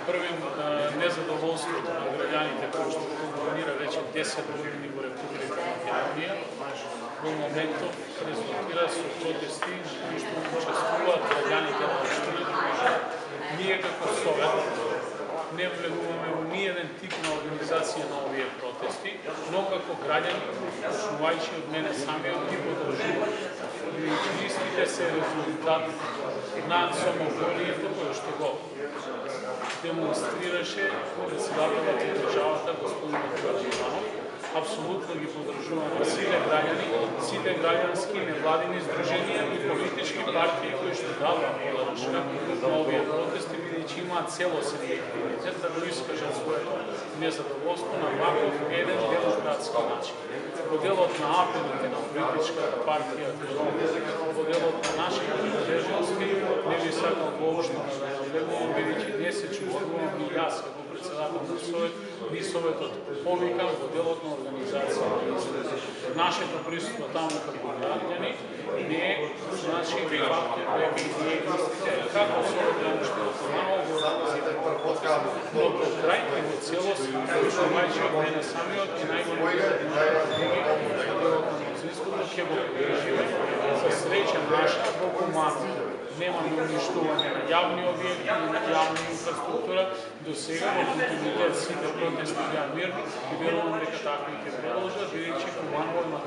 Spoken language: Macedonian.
првим незадоволството на граѓаните кои што функционира веќе 10 години во Република Македонија, во моментов резултира со протести на кои што учествуваат граѓаните на општината. Ние како Совет не влегуваме во ниеден тип на организација на овие протести, но како граѓани, почнувајќи од мене самиот, ги подржувам. Истите се резултат на самоволието кој што го демонстрираше председателот на државата господин Иванов. Апсолутно ги подржуваме сите граѓани, сите граѓански невладини здруженија и политички партии кои што дадоа поддршка на овие протести, бидејќи имаат целосен легитимитет да го искажат своето незадоволство на ваков еден демократски начин. Во делот на апелите на политичката партија, во делот на нашите надлежности, не би сакал воопшто да навлегувам, бидејќи не се чувствувам и јас како председател на Совет, ни Советот повикан во делот на организација на избори. Нашето присуство таму како граѓани не е, значи, фактор дека и ние како Совет на општината Маново го организираме протести, но по крај и во целост, почнувајќи од мене самиот и најголемите други во делот на мнозинството, ќе го преживеме. За среќа наша во Куманово немаме уништување на јавни објекти и на јавна инфраструктура. До сега во континуитет сите протести беа мирни и верувам дека така и ќе продолжат, бидејќи Куманово има